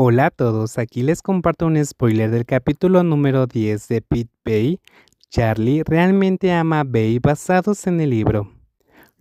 Hola a todos, aquí les comparto un spoiler del capítulo número 10 de Pete Bay. Charlie realmente ama a Bay basados en el libro.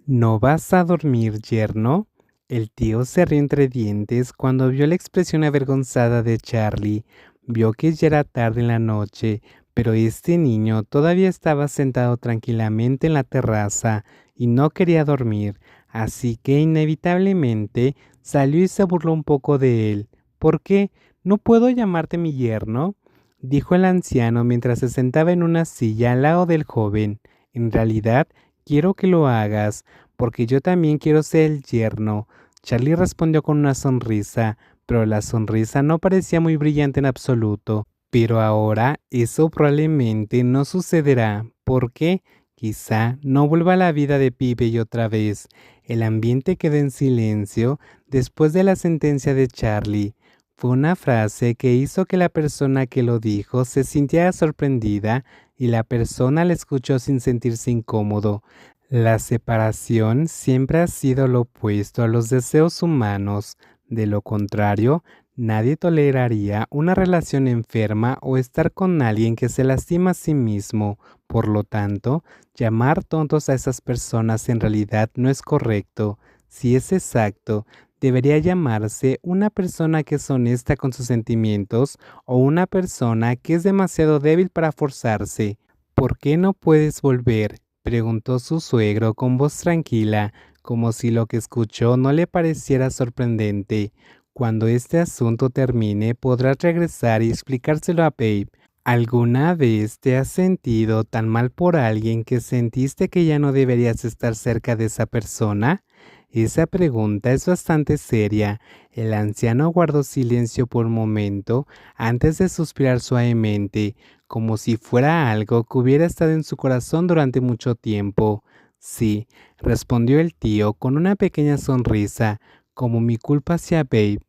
¿No vas a dormir, yerno? El tío se rió entre dientes cuando vio la expresión avergonzada de Charlie. Vio que ya era tarde en la noche, pero este niño todavía estaba sentado tranquilamente en la terraza y no quería dormir, así que inevitablemente salió y se burló un poco de él. ¿Por qué? ¿No puedo llamarte mi yerno?, dijo el anciano mientras se sentaba en una silla al lado del joven. En realidad, quiero que lo hagas, porque yo también quiero ser el yerno. Charlie respondió con una sonrisa, pero la sonrisa no parecía muy brillante en absoluto. Pero ahora eso probablemente no sucederá, porque quizá no vuelva a la vida de Pibe y otra vez. El ambiente quedó en silencio después de la sentencia de Charlie. Fue una frase que hizo que la persona que lo dijo se sintiera sorprendida y la persona la escuchó sin sentirse incómodo. La separación siempre ha sido lo opuesto a los deseos humanos. De lo contrario, nadie toleraría una relación enferma o estar con alguien que se lastima a sí mismo. Por lo tanto, llamar tontos a esas personas en realidad no es correcto. Si es exacto, debería llamarse una persona que es honesta con sus sentimientos o una persona que es demasiado débil para forzarse. ¿Por qué no puedes volver?, preguntó su suegro con voz tranquila, como si lo que escuchó no le pareciera sorprendente. Cuando este asunto termine, podrás regresar y explicárselo a Babe. ¿Alguna vez te has sentido tan mal por alguien que sentiste que ya no deberías estar cerca de esa persona? Esa pregunta es bastante seria. El anciano guardó silencio por un momento antes de suspirar suavemente, como si fuera algo que hubiera estado en su corazón durante mucho tiempo. Sí, respondió el tío con una pequeña sonrisa, como mi culpa hacia Babe.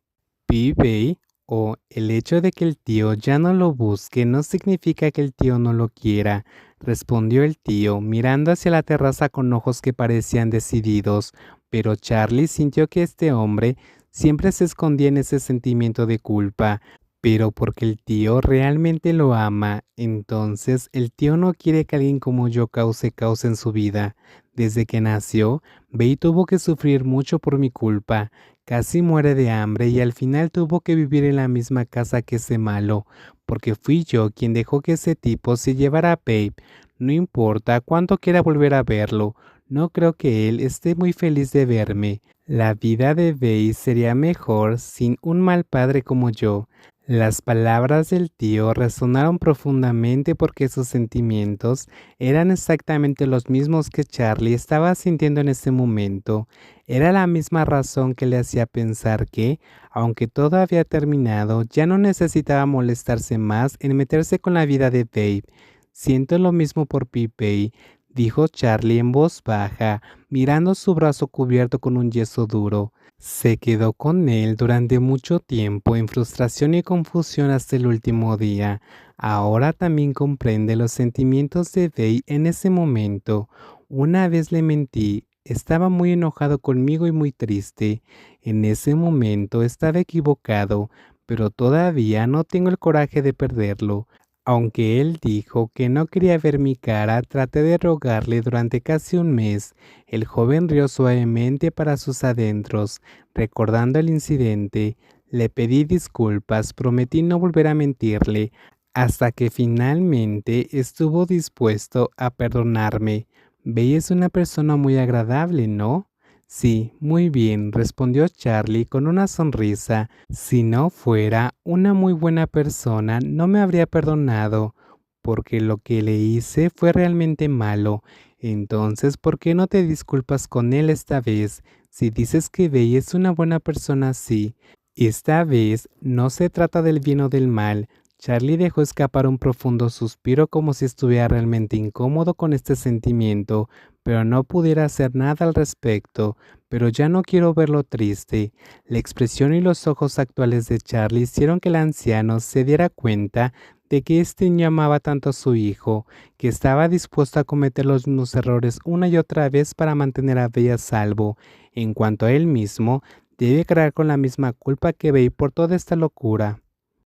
Babe, o el hecho de que el tío ya no lo busque no significa que el tío no lo quiera, respondió el tío, mirando hacia la terraza con ojos que parecían decididos, pero Charlie sintió que este hombre siempre se escondía en ese sentimiento de culpa. Pero porque el tío realmente lo ama, entonces el tío no quiere que alguien como yo cause caos en su vida. Desde que nació, Bey tuvo que sufrir mucho por mi culpa. Casi muere de hambre y al final tuvo que vivir en la misma casa que ese malo, porque fui yo quien dejó que ese tipo se llevara a Babe. No importa cuánto quiera volver a verlo, no creo que él esté muy feliz de verme. La vida de Bey sería mejor sin un mal padre como yo. Las palabras del tío resonaron profundamente porque sus sentimientos eran exactamente los mismos que Charlie estaba sintiendo en ese momento. Era la misma razón que le hacía pensar que, aunque todo había terminado, ya no necesitaba molestarse más en meterse con la vida de Babe. Siento lo mismo por Pipei, dijo Charlie en voz baja, mirando su brazo cubierto con un yeso duro. Se quedó con él durante mucho tiempo en frustración y confusión hasta el último día. Ahora también comprende los sentimientos de Bey en ese momento. Una vez le mentí, estaba muy enojado conmigo y muy triste. En ese momento estaba equivocado, pero todavía no tengo el coraje de perderlo. Aunque él dijo que no quería ver mi cara, traté de rogarle durante casi un mes. El joven rió suavemente para sus adentros, recordando el incidente. Le pedí disculpas, prometí no volver a mentirle, hasta que finalmente estuvo dispuesto a perdonarme. Bey es una persona muy agradable, ¿no? Sí, muy bien, respondió Charlie con una sonrisa. Si no fuera una muy buena persona, no me habría perdonado, porque lo que le hice fue realmente malo. Entonces, ¿por qué no te disculpas con él esta vez? Si dices que Bey es una buena persona, sí. Esta vez no se trata del bien o del mal. Charlie dejó escapar un profundo suspiro como si estuviera realmente incómodo con este sentimiento, pero no pudiera hacer nada al respecto. Pero ya no quiero verlo triste. La expresión y los ojos actuales de Charlie hicieron que el anciano se diera cuenta de que este niño amaba tanto a su hijo, que estaba dispuesto a cometer los mismos errores una y otra vez para mantener a Bella a salvo. En cuanto a él mismo, debe cargar con la misma culpa que Bey por toda esta locura.